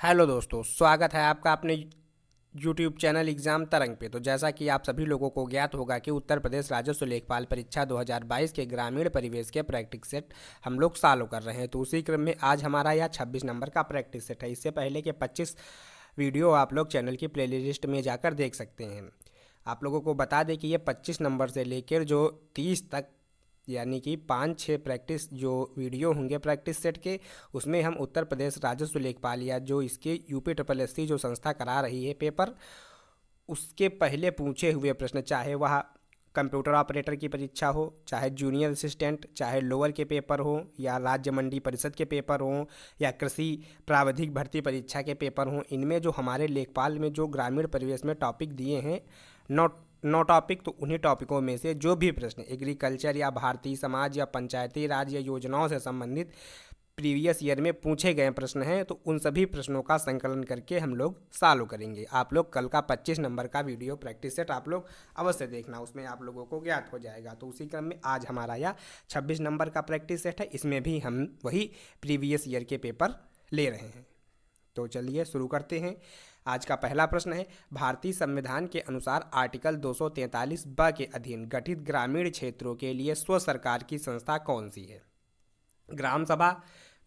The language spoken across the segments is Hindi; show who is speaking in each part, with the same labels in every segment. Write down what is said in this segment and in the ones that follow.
Speaker 1: हेलो दोस्तों, स्वागत है आपका अपने यूट्यूब चैनल एग्ज़ाम तरंग पे। तो जैसा कि आप सभी लोगों को ज्ञात होगा कि उत्तर प्रदेश राजस्व लेखपाल परीक्षा 2022 के ग्रामीण परिवेश के प्रैक्टिस सेट हम लोग चालू कर रहे हैं। तो उसी क्रम में आज हमारा यह 26 नंबर का प्रैक्टिस सेट है। इससे पहले के 25 वीडियो आप लोग चैनल की प्लेलिस्ट में जाकर देख सकते हैं। आप लोगों को बता दें कि ये 25 नंबर से लेकर जो 30 तक, यानी कि 5-6 प्रैक्टिस जो वीडियो होंगे प्रैक्टिस सेट के, उसमें हम उत्तर प्रदेश राजस्व लेखपाल या जो इसके यूपी ट्रिपल एस सी जो संस्था करा रही है पेपर, उसके पहले पूछे हुए प्रश्न, चाहे वह कंप्यूटर ऑपरेटर की परीक्षा हो, चाहे जूनियर असिस्टेंट, चाहे लोअर के पेपर हो, या राज्य मंडी परिषद के पेपर हों, या कृषि प्रावधिक भर्ती परीक्षा के पेपर हों, इनमें जो हमारे लेखपाल में जो ग्रामीण परिवेश में टॉपिक दिए हैं, नॉट नौ टॉपिक, तो उन्हीं टॉपिकों में से जो भी प्रश्न एग्रीकल्चर या भारतीय समाज या पंचायती राज या योजनाओं से संबंधित प्रीवियस ईयर में पूछे गए प्रश्न हैं, तो उन सभी प्रश्नों का संकलन करके हम लोग सॉल्व करेंगे। आप लोग कल का 25 नंबर का वीडियो प्रैक्टिस सेट आप लोग अवश्य देखना, उसमें आप लोगों को ज्ञात हो जाएगा। तो उसी क्रम में आज हमारा यह 26 नंबर का प्रैक्टिस सेट है, इसमें भी हम वही प्रीवियस ईयर के पेपर ले रहे हैं। तो चलिए शुरू करते हैं। आज का पहला प्रश्न है, भारतीय संविधान के अनुसार आर्टिकल 243 ब के अधीन गठित ग्रामीण क्षेत्रों के लिए स्व सरकार की संस्था कौन सी है? ग्राम सभा,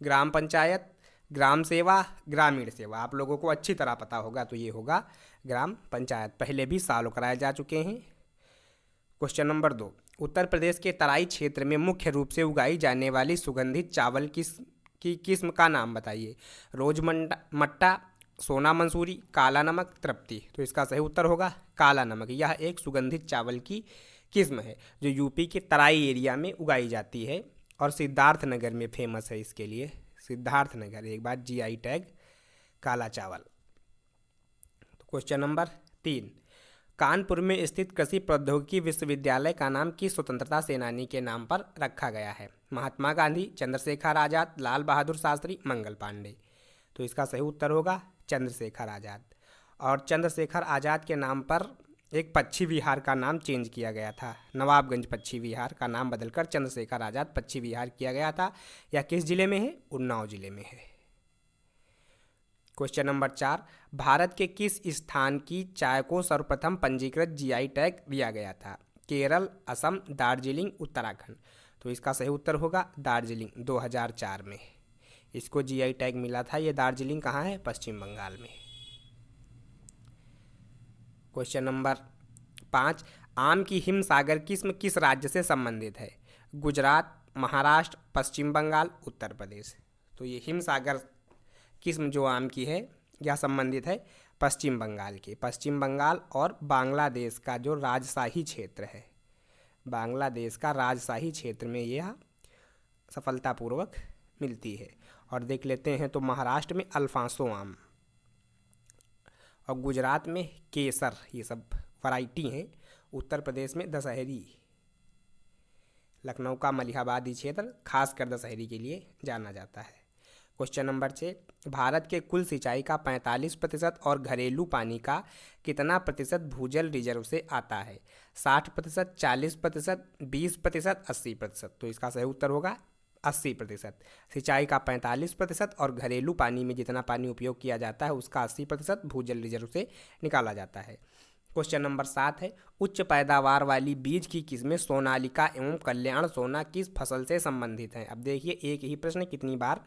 Speaker 1: ग्राम पंचायत, ग्राम सेवा, ग्रामीण सेवा। आप लोगों को अच्छी तरह पता होगा, तो ये होगा ग्राम पंचायत। पहले भी सॉल्व कराए जा चुके हैं। क्वेश्चन नंबर 2, उत्तर प्रदेश के तराई क्षेत्र में मुख्य रूप से उगाई जाने वाली सुगंधित चावल की किस्म का नाम बताइए। रोज मट्टा, सोना मंसूरी, काला नमक, तृप्ति। तो इसका सही उत्तर होगा काला नमक। यह एक सुगंधित चावल की किस्म है जो यूपी के तराई एरिया में उगाई जाती है और सिद्धार्थनगर में फेमस है इसके लिए। सिद्धार्थनगर एक बार जीआई टैग काला चावल। तो क्वेश्चन नंबर 3, कानपुर में स्थित कृषि प्रौद्योगिकी विश्वविद्यालय का नाम किस स्वतंत्रता सेनानी के नाम पर रखा गया है? महात्मा गांधी, चंद्रशेखर आज़ाद, लाल बहादुर शास्त्री, मंगल पांडे। तो इसका सही उत्तर होगा चंद्रशेखर आज़ाद। और चंद्रशेखर आज़ाद के नाम पर एक पक्षी विहार का नाम चेंज किया गया था। नवाबगंज पक्षी विहार का नाम बदलकर चंद्रशेखर आज़ाद पक्षी विहार किया गया था। यह किस जिले में है? उन्नाव जिले में है। क्वेश्चन नंबर 4, भारत के किस स्थान की चाय को सर्वप्रथम पंजीकृत जीआई टैग दिया गया था? केरल, असम, दार्जिलिंग, उत्तराखंड। तो इसका सही उत्तर होगा दार्जिलिंग। 2004 में इसको जीआई टैग मिला था। ये दार्जिलिंग कहाँ है? पश्चिम बंगाल में। क्वेश्चन नंबर 5, आम की हिमसागर किस्म किस राज्य से संबंधित है? गुजरात, महाराष्ट्र, पश्चिम बंगाल, उत्तर प्रदेश। तो ये हिमसागर किस्म जो आम की है यह संबंधित है पश्चिम बंगाल के। पश्चिम बंगाल और बांग्लादेश का जो राजशाही क्षेत्र है, बांग्लादेश का राजशाही क्षेत्र में यह सफलतापूर्वक मिलती है। और देख लेते हैं तो महाराष्ट्र में अल्फांसो आम और गुजरात में केसर, ये सब वैरायटी हैं। उत्तर प्रदेश में दशहरी, लखनऊ का मलिहाबादी क्षेत्र खासकर दशहरी के लिए जाना जाता है। क्वेश्चन नंबर 6, भारत के कुल सिंचाई का 45% और घरेलू पानी का कितना प्रतिशत भूजल रिजर्व से आता है? 60%, 40%, 20%, 80%। तो इसका सही उत्तर होगा 80%। सिंचाई का 45% और घरेलू पानी में जितना पानी उपयोग किया जाता है उसका 80% भूजल रिजर्व से निकाला जाता है। क्वेश्चन नंबर 7 है, उच्च पैदावार वाली बीज की किस्में सोनालिका एवं कल्याण सोना किस फसल से संबंधित हैं? अब देखिए, एक ही प्रश्न कितनी बार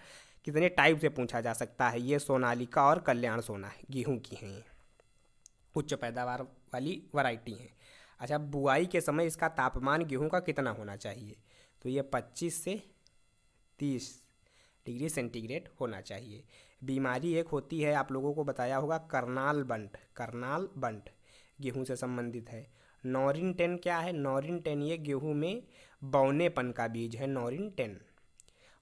Speaker 1: कितने टाइप से पूछा जा सकता है। ये सोनालिका और कल्याण सोना गेहूं की हैं, उच्च पैदावार वाली वैरायटी हैं। अच्छा, बुआई के समय इसका तापमान गेहूं का कितना होना चाहिए? तो ये 25 से 30 डिग्री सेंटीग्रेड होना चाहिए। बीमारी एक होती है, आप लोगों को बताया होगा, करनाल बंट। करनाल बंट गेहूं से संबंधित है। नॉरिन 10 क्या है? नॉरिन 10 ये गेहूं में बौनेपन का बीज है, नॉरिन 10।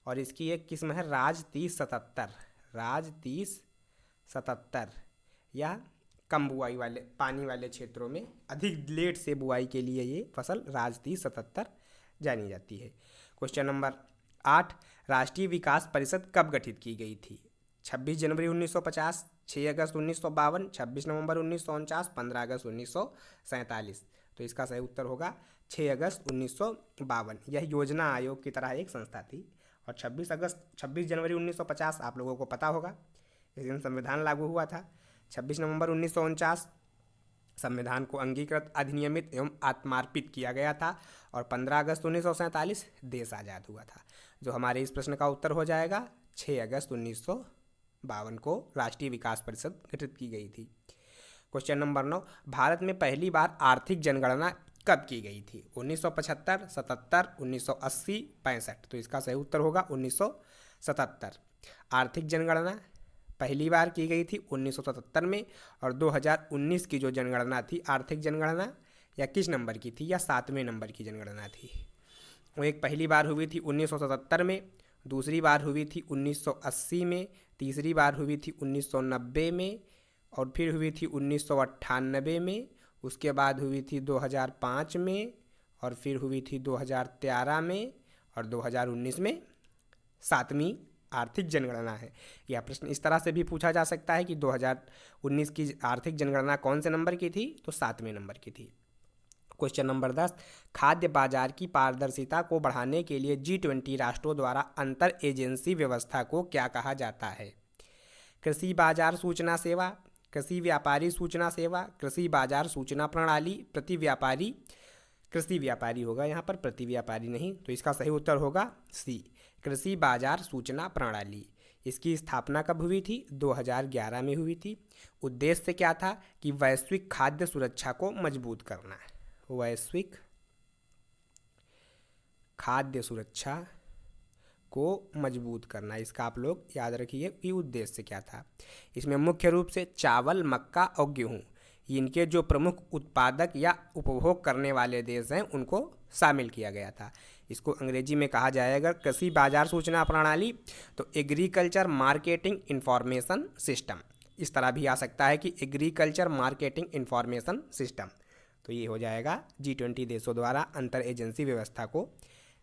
Speaker 1: और इसकी एक किस्म है राज 3077। राज 3077 यह कम बुआई वाले, पानी वाले क्षेत्रों में अधिक लेट से बुआई के लिए ये फसल राज 3077 जानी जाती है। क्वेश्चन नंबर 8, राष्ट्रीय विकास परिषद कब गठित की गई थी? 26 जनवरी 1950, 6 अगस्त 1952, 26 नवंबर 1949, 15 अगस्त 1947। तो इसका सही उत्तर होगा 6 अगस्त 1952। यह योजना आयोग की तरह एक संस्था थी। और 26 जनवरी 1950 आप लोगों को पता होगा इस दिन संविधान लागू हुआ था। 26 नवंबर 1949 संविधान को अंगीकृत, अधिनियमित एवं आत्मार्पित किया गया था। और 15 अगस्त 1947 देश आज़ाद हुआ था। जो हमारे इस प्रश्न का उत्तर हो जाएगा 6 अगस्त 1952 को राष्ट्रीय विकास परिषद गठित की गई थी। क्वेश्चन नंबर 9, भारत में पहली बार आर्थिक जनगणना कब की गई थी? 1975, 77, 1980, 65। तो इसका सही उत्तर होगा 1977। आर्थिक जनगणना पहली बार की गई थी 1977 में। और 2019 की जो जनगणना थी, आर्थिक जनगणना, या किस नंबर की थी, या 7वें नंबर की जनगणना थी? वो एक पहली बार हुई थी 1977 में, दूसरी बार हुई थी 1980 में, तीसरी बार हुई थी 1990 में, और फिर हुई थी 1998 में, उसके बाद हुई थी 2005 में, और फिर हुई थी 2013 में, और 2019 में 7वीं आर्थिक जनगणना है। यह प्रश्न इस तरह से भी पूछा जा सकता है कि 2019 की आर्थिक जनगणना कौन से नंबर की थी? तो 7वें नंबर की थी। क्वेश्चन नंबर 10, खाद्य बाजार की पारदर्शिता को बढ़ाने के लिए G20 राष्ट्रों द्वारा अंतर एजेंसी व्यवस्था को क्या कहा जाता है? कृषि बाजार सूचना सेवा, कृषि व्यापारी सूचना सेवा, कृषि बाजार सूचना प्रणाली, प्रति व्यापारी, कृषि व्यापारी होगा यहाँ पर, प्रति व्यापारी नहीं। तो इसका सही उत्तर होगा सी, कृषि बाजार सूचना प्रणाली। इसकी स्थापना कब हुई थी? 2011 में हुई थी। उद्देश्य क्या था? कि वैश्विक खाद्य सुरक्षा को मजबूत करना। वैश्विक खाद्य सुरक्षा को मजबूत करना, इसका आप लोग याद रखिए कि उद्देश्य क्या था। इसमें मुख्य रूप से चावल, मक्का और गेहूँ, इनके जो प्रमुख उत्पादक या उपभोग करने वाले देश हैं उनको शामिल किया गया था। इसको अंग्रेजी में कहा जाएगा कृषि बाजार सूचना प्रणाली, तो एग्रीकल्चर मार्केटिंग इंफॉर्मेशन सिस्टम। इस तरह भी आ सकता है कि एग्रीकल्चर मार्केटिंग इंफॉर्मेशन सिस्टम। तो ये हो जाएगा G20 देशों द्वारा अंतर एजेंसी व्यवस्था को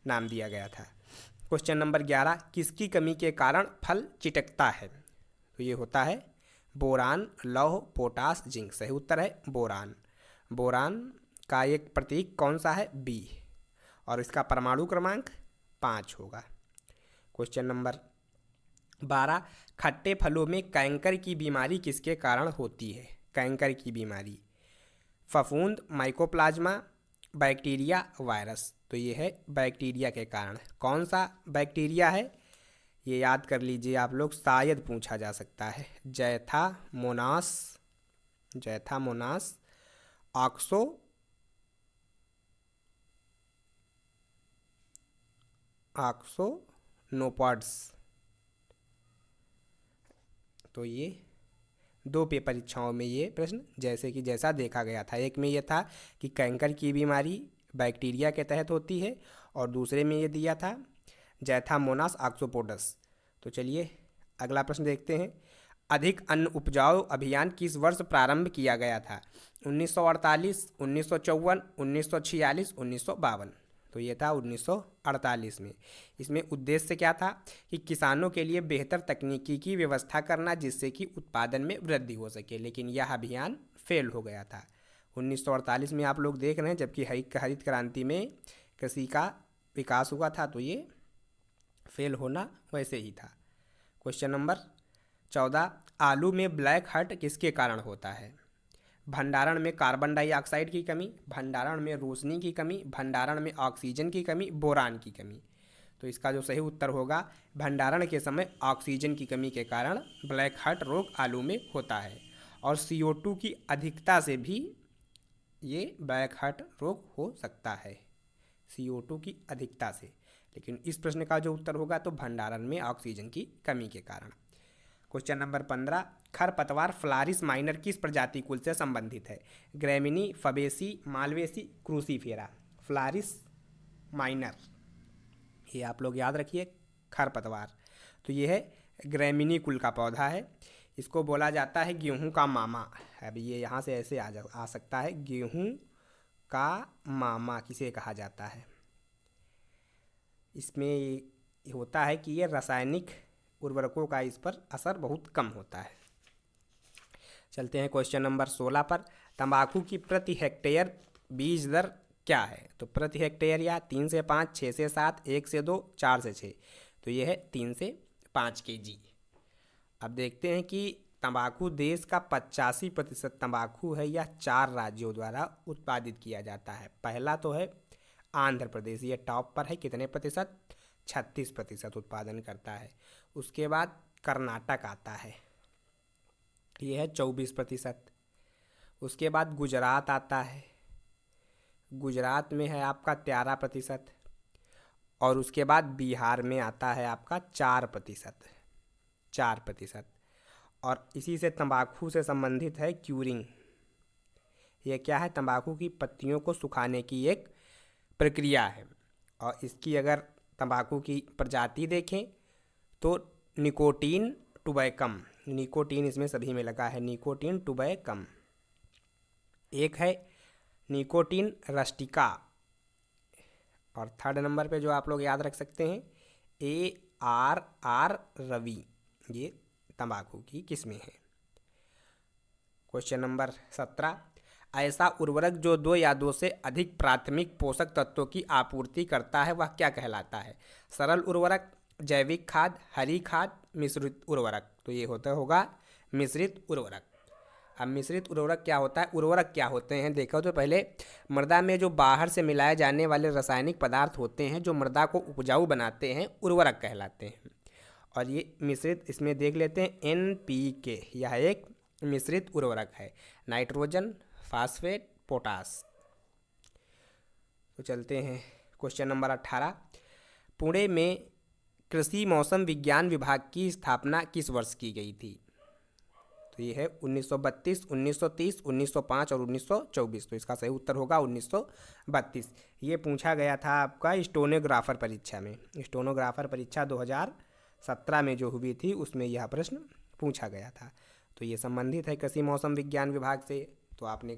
Speaker 1: नाम दिया गया था। क्वेश्चन नंबर 11, किसकी कमी के कारण फल चिटकता है? तो ये होता है बोरान, लौह, पोटास, जिंक। सही उत्तर है बोरान। बोरान का एक प्रतीक कौन सा है? बी, और इसका परमाणु क्रमांक 5 होगा। क्वेश्चन नंबर 12, खट्टे फलों में कैंकर की बीमारी किसके कारण होती है? कैंकर की बीमारी, फफूंद, माइकोप्लाज्मा, बैक्टीरिया, वायरस। तो ये है बैक्टीरिया के कारण। कौन सा बैक्टीरिया है ये याद कर लीजिए आप लोग, शायद पूछा जा सकता है। जैथामोनास, जैथामोनास ऑक्सोनोपॉड्स। तो ये 2 पेपर परीक्षाओं में ये प्रश्न जैसा देखा गया था। एक में ये था कि कैंकर की बीमारी बैक्टीरिया के तहत होती है, और दूसरे में ये दिया था जैथामोनास ऑक्सोपोडस। तो चलिए अगला प्रश्न देखते हैं। अधिक अन्न उपजाऊ अभियान किस वर्ष प्रारंभ किया गया था? 1948, 1954, 1946, 1952। तो ये था 1948 में। इसमें उद्देश्य क्या था? कि किसानों के लिए बेहतर तकनीकी की व्यवस्था करना जिससे कि उत्पादन में वृद्धि हो सके, लेकिन यह अभियान फेल हो गया था 1948 में। आप लोग देख रहे हैं, जबकि हरित क्रांति में कृषि का विकास हुआ था, तो ये फेल होना वैसे ही था। क्वेश्चन नंबर 14, आलू में ब्लैक हर्ट किसके कारण होता है? भंडारण में कार्बन डाइऑक्साइड की कमी, भंडारण में रोशनी की कमी, भंडारण में ऑक्सीजन की कमी, बोरान की कमी। तो इसका जो सही उत्तर होगा, भंडारण के समय ऑक्सीजन की कमी के कारण ब्लैक हर्ट रोग आलू में होता है। और CO2 की अधिकता से भी ये ब्लैक हर्ट रोग हो सकता है, CO2 की अधिकता से। लेकिन इस प्रश्न का जो उत्तर होगा तो भंडारण में ऑक्सीजन की कमी के कारण। क्वेश्चन नंबर 15, खरपतवार फ्लारिस माइनर किस प्रजाति कुल से संबंधित है? Gramineae, Fabaceae, Malvaceae, Cruciferae. Phalaris minor, ये आप लोग याद रखिए, खरपतवार। तो ये है ग्रैमिनी कुल का पौधा है। इसको बोला जाता है गेहूं का मामा। अब ये यहाँ से ऐसे आ सकता है, गेहूं का मामा किसे कहा जाता है? इसमें होता है कि ये रासायनिक उर्वरकों का इस पर असर बहुत कम होता है। चलते हैं क्वेश्चन नंबर 16 पर। तंबाकू की प्रति हेक्टेयर बीज दर क्या है? तो प्रति हेक्टेयर या 3 से 5, 6 से 7, 1 से 2, 4 से 6। तो ये है 3 से 5 kg। अब देखते हैं कि तंबाकू देश का 85% तंबाकू है या 4 राज्यों द्वारा उत्पादित किया जाता है। पहला तो है आंध्र प्रदेश, ये टॉप पर है, कितने प्रतिशत? 36% उत्पादन करता है। उसके बाद कर्नाटक आता है, ये है 24%। उसके बाद गुजरात आता है, गुजरात में है आपका 13%। और उसके बाद बिहार में आता है आपका 4%, 4%। और इसी से तंबाकू से संबंधित है क्यूरिंग। यह क्या है? तंबाकू की पत्तियों को सुखाने की एक प्रक्रिया है। और इसकी अगर तंबाकू की प्रजाति देखें तो निकोटीन टुबैकम, निकोटीन इसमें सभी में लगा है, निकोटीन टुबैकम। एक है निकोटीन रस्टिका। और थर्ड नंबर पे जो आप लोग याद रख सकते हैं, ARR रवि, ये तंबाकू की किस्में हैं। क्वेश्चन नंबर 17, ऐसा उर्वरक जो 2 या 2 से अधिक प्राथमिक पोषक तत्वों की आपूर्ति करता है वह क्या कहलाता है? सरल उर्वरक, जैविक खाद, हरी खाद, मिश्रित उर्वरक। तो ये होगा मिश्रित उर्वरक। अब मिश्रित उर्वरक क्या होता है? उर्वरक क्या होते हैं देखो तो पहले, मृदा में जो बाहर से मिलाए जाने वाले रासायनिक पदार्थ होते हैं जो मृदा को उपजाऊ बनाते हैं, उर्वरक कहलाते हैं। और ये मिश्रित, इसमें देख लेते हैं NPK, यह एक मिश्रित उर्वरक है, नाइट्रोजन, फास्फेट, पोटास। तो चलते हैं क्वेश्चन नंबर 18, पुणे में कृषि मौसम विज्ञान विभाग की स्थापना किस वर्ष की गई थी? तो ये है 1932, 1930, 1905 और 1924। तो इसका सही उत्तर होगा 1932। ये पूछा गया था आपका स्टेनोग्राफर परीक्षा में, स्टेनोग्राफर परीक्षा 2017 में जो हुई थी उसमें यह प्रश्न पूछा गया था। तो ये संबंधित है कृषि मौसम विज्ञान विभाग से। तो आपने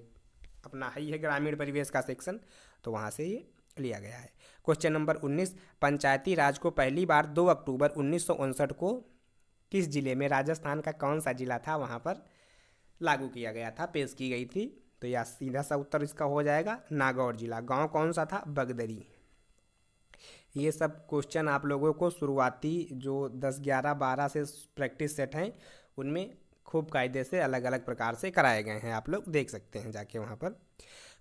Speaker 1: अपना ही है ग्रामीण परिवेश का सेक्शन, तो वहाँ से ये लिया गया है। क्वेश्चन नंबर 19, पंचायती राज को पहली बार 2 अक्टूबर 1959 को किस जिले में, राजस्थान का कौन सा जिला था, वहाँ पर लागू किया गया था, पेश की गई थी? तो यह सीधा सा उत्तर इसका हो जाएगा नागौर जिला। गांव कौन सा था? बगदरी। ये सब क्वेश्चन आप लोगों को शुरुआती जो 10, 11, 12 से प्रैक्टिस सेट हैं उनमें खूब कायदे से अलग अलग प्रकार से कराए गए हैं, आप लोग देख सकते हैं जाके वहाँ पर।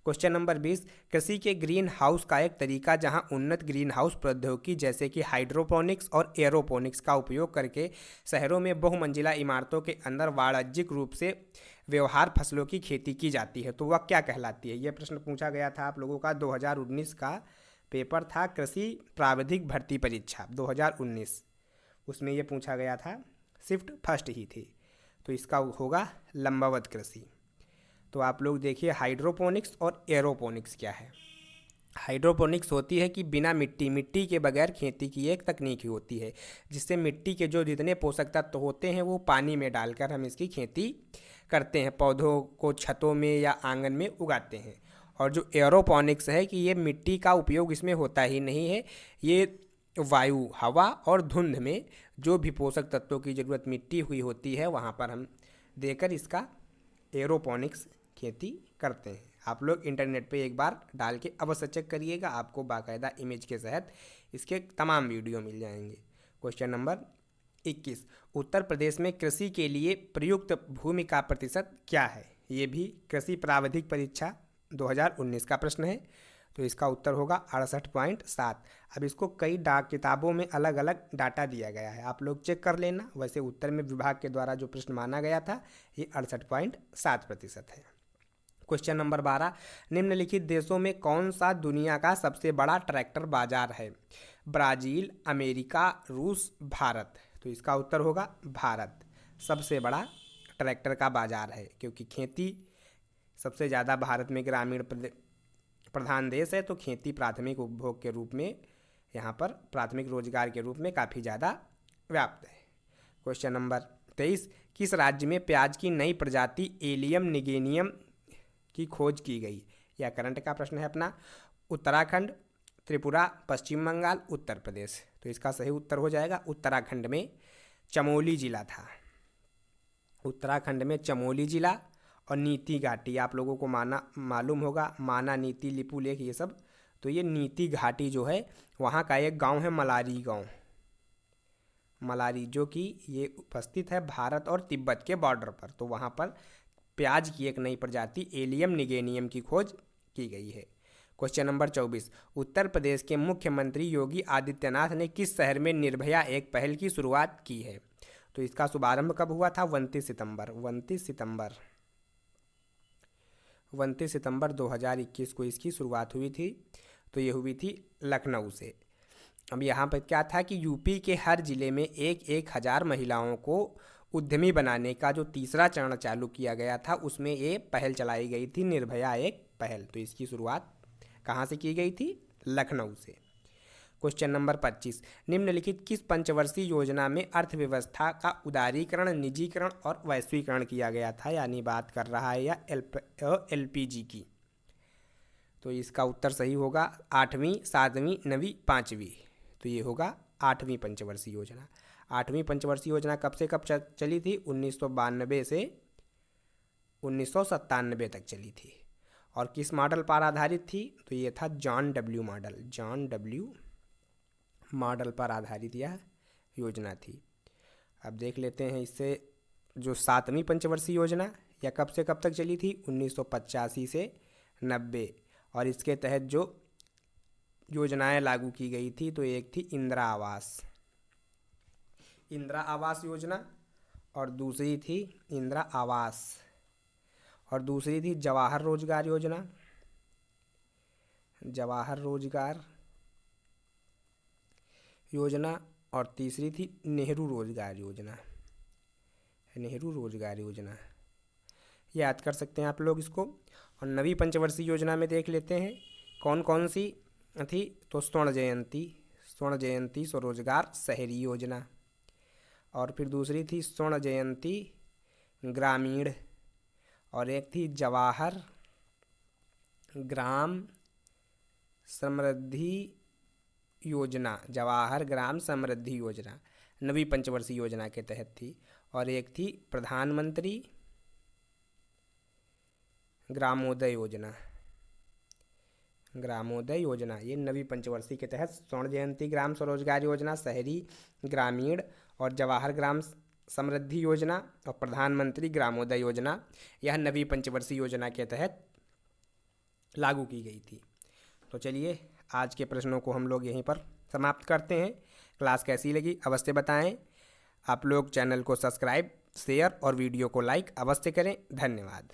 Speaker 1: क्वेश्चन नंबर 20, कृषि के ग्रीन हाउस का एक तरीका जहां उन्नत ग्रीन हाउस प्रौद्योगिकी जैसे कि हाइड्रोपोनिक्स और एरोपोनिक्स का उपयोग करके शहरों में बहुमंजिला इमारतों के अंदर वाणिज्यिक रूप से व्यवहार फसलों की खेती की जाती है, तो वह क्या कहलाती है? यह प्रश्न पूछा गया था आप लोगों का, 2019 का पेपर था कृषि प्राविधिक भर्ती परीक्षा 2019, उसमें यह पूछा गया था, शिफ्ट फर्स्ट ही थी। तो इसका होगा लंबवत कृषि। तो आप लोग देखिए हाइड्रोपोनिक्स और एरोपोनिक्स क्या है। हाइड्रोपोनिक्स होती है कि बिना मिट्टी के बगैर खेती की एक तकनीक होती है जिससे मिट्टी के जो जितने पोषक तत्व होते हैं वो पानी में डालकर हम इसकी खेती करते हैं, पौधों को छतों में या आंगन में उगाते हैं। और जो एरोपोनिक्स है कि ये मिट्टी का उपयोग इसमें होता ही नहीं है, ये वायु, हवा और धुंध में जो भी पोषक तत्वों की ज़रूरत मिट्टी हुई होती है वहाँ पर हम देकर इसका एरोपोनिक्स खेती करते हैं। आप लोग इंटरनेट पे एक बार डाल के अवश्य चेक करिएगा, आपको बाकायदा इमेज के तहत इसके तमाम वीडियो मिल जाएंगे। क्वेश्चन नंबर 21, उत्तर प्रदेश में कृषि के लिए प्रयुक्त भूमि का प्रतिशत क्या है? ये भी कृषि प्राविधिक परीक्षा 2019 का प्रश्न है। तो इसका उत्तर होगा 68.7। अब इसको कई डाक किताबों में अलग अलग डाटा दिया गया है, आप लोग चेक कर लेना। वैसे उत्तर में विभाग के द्वारा जो प्रश्न माना गया था ये 68.7% है। क्वेश्चन नंबर 12, निम्नलिखित देशों में कौन सा दुनिया का सबसे बड़ा ट्रैक्टर बाजार है? ब्राज़ील, अमेरिका, रूस, भारत। तो इसका उत्तर होगा भारत सबसे बड़ा ट्रैक्टर का बाजार है, क्योंकि खेती सबसे ज़्यादा भारत में ग्रामीण प्रधान देश है, तो खेती प्राथमिक उपभोग के रूप में यहाँ पर प्राथमिक रोजगार के रूप में काफ़ी ज़्यादा व्याप्त है। क्वेश्चन नंबर 23, किस राज्य में प्याज की नई प्रजाति एलियम निगेनियम की खोज की गई? यह करंट का प्रश्न है अपना। उत्तराखंड, त्रिपुरा, पश्चिम बंगाल, उत्तर प्रदेश। तो इसका सही उत्तर हो जाएगा उत्तराखंड में चमोली जिला था। उत्तराखंड में चमोली जिला और नीति घाटी, आप लोगों को मालूम होगा, माना, नीति, लिपुलेख, ये सब। तो ये नीति घाटी जो है वहाँ का एक गांव है मलारी गांव। मलारी, जो कि ये उपस्थित है भारत और तिब्बत के बॉर्डर पर। तो वहाँ पर प्याज की एक नई प्रजाति एलियम निगेनियम की खोज की गई है। क्वेश्चन नंबर 24, उत्तर प्रदेश के मुख्यमंत्री योगी आदित्यनाथ ने किस शहर में निर्भया एक पहल की शुरुआत की है? तो इसका शुभारंभ कब हुआ था? 29 सितंबर 2021 को इसकी शुरुआत हुई थी। तो ये हुई थी लखनऊ से। अब यहाँ पर क्या था कि यूपी के हर जिले में 1,000 महिलाओं को उद्यमी बनाने का जो तीसरा चरण चालू किया गया था, उसमें ये पहल चलाई गई थी, निर्भया एक पहल। तो इसकी शुरुआत कहाँ से की गई थी? लखनऊ से। क्वेश्चन नंबर 25, निम्नलिखित किस पंचवर्षीय योजना में अर्थव्यवस्था का उदारीकरण, निजीकरण और वैश्वीकरण किया गया था? यानी बात कर रहा है या एलपीजी की। तो इसका उत्तर सही होगा 8वीं, 7वीं, 9वीं, 5वीं। तो ये होगा 8वीं पंचवर्षीय योजना। 8वीं पंचवर्षीय योजना कब से कब चली थी? 1992 से 1997 तक चली थी। और किस मॉडल पर आधारित थी? तो ये था जॉन डब्ल्यू मॉडल पर आधारित यह योजना थी। अब देख लेते हैं इससे जो 7वीं पंचवर्षीय योजना, यह कब से कब तक चली थी? 1985 से 90। और इसके तहत जो योजनाएं लागू की गई थी, तो एक थी इंदिरा आवास योजना, और दूसरी थी इंदिरा आवास, और दूसरी थी जवाहर रोजगार योजना, और तीसरी थी नेहरू रोजगार योजना। याद कर सकते हैं आप लोग इसको। और 9वीं पंचवर्षीय योजना में देख लेते हैं कौन कौन सी थी। तो स्वर्ण जयंती स्वरोजगार शहरी योजना, और फिर दूसरी थी स्वर्ण जयंती ग्रामीण, और एक थी जवाहर ग्राम समृद्धि योजना 9वीं पंचवर्षीय योजना के तहत थी। और एक थी प्रधानमंत्री ग्रामोदय योजना, ये 9वीं पंचवर्षीय के तहत स्वर्ण जयंती ग्राम स्वरोजगार योजना, शहरी ग्रामीण और जवाहर ग्राम समृद्धि योजना और प्रधानमंत्री ग्रामोदय योजना, यह 9वीं पंचवर्षीय योजना के तहत लागू की गई थी। तो चलिए आज के प्रश्नों को हम लोग यहीं पर समाप्त करते हैं। क्लास कैसी लगी अवश्य बताएं। आप लोग चैनल को सब्सक्राइब, शेयर और वीडियो को लाइक अवश्य करें। धन्यवाद।